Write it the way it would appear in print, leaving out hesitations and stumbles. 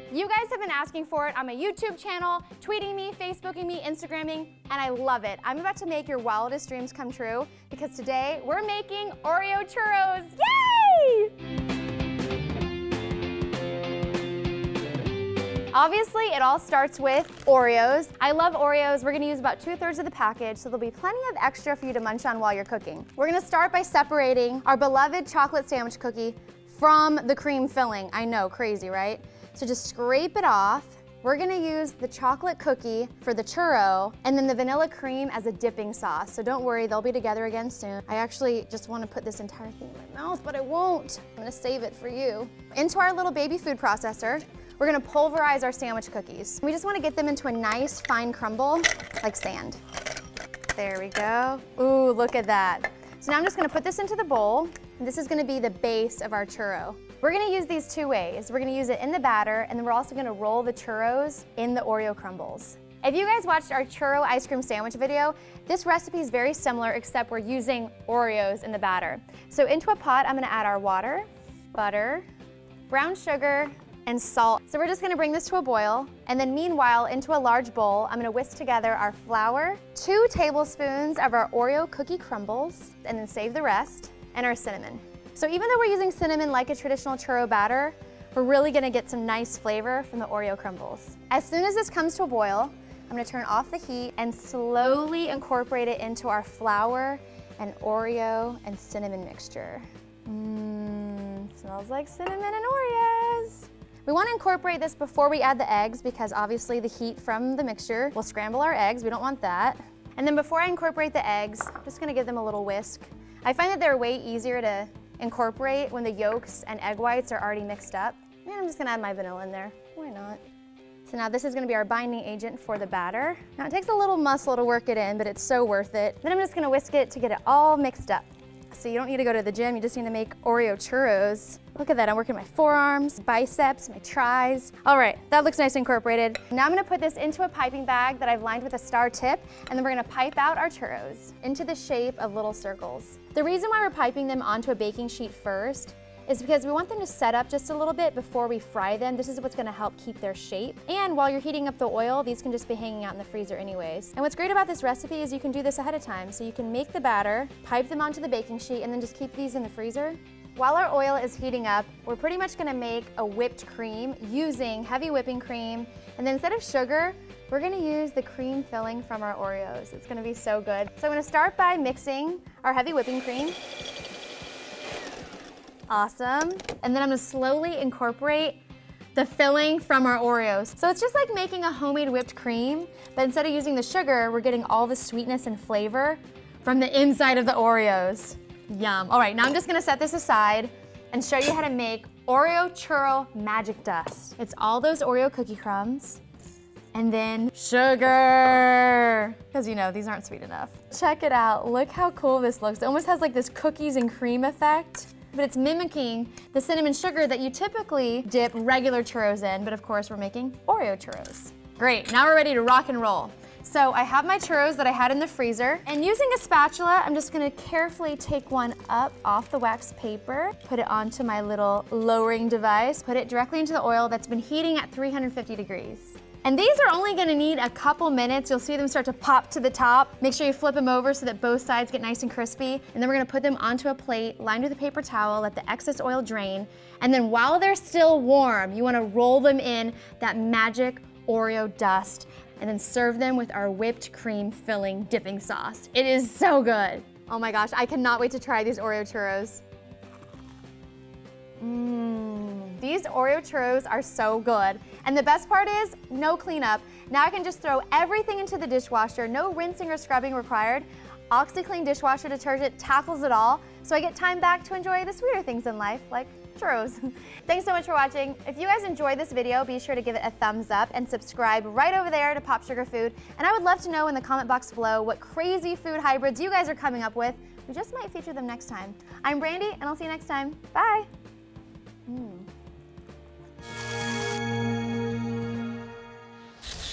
You guys have been asking for it on my YouTube channel, tweeting me, Facebooking me, Instagramming, and I love it. I'm about to make your wildest dreams come true because today we're making Oreo churros. Yay! Obviously, it all starts with Oreos. I love Oreos. We're gonna use about 2/3 of the package, so there'll be plenty of extra for you to munch on while you're cooking. We're gonna start by separating our beloved chocolate sandwich cookie from the cream filling. I know, crazy, right? So just scrape it off. We're gonna use the chocolate cookie for the churro and then the vanilla cream as a dipping sauce. So don't worry, they'll be together again soon. I actually just wanna put this entire thing in my mouth, but I won't. I'm gonna save it for you. Into our little baby food processor, we're gonna pulverize our sandwich cookies. We just wanna get them into a nice fine crumble, like sand. There we go. Ooh, look at that. So now I'm just gonna put this into the bowl, and this is gonna be the base of our churro. We're gonna use these two ways. We're gonna use it in the batter, and then we're also gonna roll the churros in the Oreo crumbles. If you guys watched our churro ice cream sandwich video, this recipe is very similar except we're using Oreos in the batter. So into a pot, I'm gonna add our water, butter, brown sugar, and salt. So we're just gonna bring this to a boil, and then meanwhile, into a large bowl, I'm gonna whisk together our flour, 2 tablespoons of our Oreo cookie crumbles, and then save the rest, and our cinnamon. So even though we're using cinnamon like a traditional churro batter, we're really gonna get some nice flavor from the Oreo crumbles. As soon as this comes to a boil, I'm gonna turn off the heat and slowly incorporate it into our flour and Oreo and cinnamon mixture. Smells like cinnamon and Oreos. We wanna incorporate this before we add the eggs because obviously the heat from the mixture will scramble our eggs. We don't want that. And then before I incorporate the eggs, I'm just gonna give them a little whisk. I find that they're way easier to incorporate when the yolks and egg whites are already mixed up. And I'm just gonna add my vanilla in there. Why not? So now this is gonna be our binding agent for the batter. Now it takes a little muscle to work it in, but it's so worth it. Then I'm just gonna whisk it to get it all mixed up. So you don't need to go to the gym, you just need to make Oreo churros. Look at that, I'm working my forearms, biceps, my tris. All right, that looks nice and incorporated. Now I'm gonna put this into a piping bag that I've lined with a star tip, and then we're gonna pipe out our churros into the shape of little circles. The reason why we're piping them onto a baking sheet first is because we want them to set up just a little bit before we fry them. This is what's gonna help keep their shape. And while you're heating up the oil, these can just be hanging out in the freezer anyways. And what's great about this recipe is you can do this ahead of time. So you can make the batter, pipe them onto the baking sheet, and then just keep these in the freezer. While our oil is heating up, we're pretty much gonna make a whipped cream using heavy whipping cream. And then instead of sugar, we're gonna use the cream filling from our Oreos. It's gonna be so good. So I'm gonna start by mixing our heavy whipping cream. Awesome. And then I'm gonna slowly incorporate the filling from our Oreos. So it's just like making a homemade whipped cream, but instead of using the sugar, we're getting all the sweetness and flavor from the inside of the Oreos. Yum. All right, now I'm just gonna set this aside and show you how to make Oreo churro magic dust. It's all those Oreo cookie crumbs and then sugar, because you know, these aren't sweet enough. Check it out, look how cool this looks. It almost has like this cookies and cream effect, but it's mimicking the cinnamon sugar that you typically dip regular churros in, but of course we're making Oreo churros. Great, now we're ready to rock and roll. So I have my churros that I had in the freezer, and using a spatula, I'm just gonna carefully take one up off the wax paper, put it onto my little lowering device, put it directly into the oil that's been heating at 350 degrees. And these are only gonna need a couple minutes. You'll see them start to pop to the top. Make sure you flip them over so that both sides get nice and crispy. And then we're gonna put them onto a plate, lined with a paper towel, let the excess oil drain. And then while they're still warm, you wanna roll them in that magic Oreo dust and then serve them with our whipped cream filling dipping sauce. It is so good. Oh my gosh, I cannot wait to try these Oreo churros. These Oreo churros are so good. And the best part is, no cleanup. Now I can just throw everything into the dishwasher, no rinsing or scrubbing required. OxiClean dishwasher detergent tackles it all, so I get time back to enjoy the sweeter things in life, like churros. Thanks so much for watching. If you guys enjoyed this video, be sure to give it a thumbs up and subscribe right over there to POPSUGAR Food. And I would love to know in the comment box below what crazy food hybrids you guys are coming up with. We just might feature them next time. I'm Brandi, and I'll see you next time. Bye.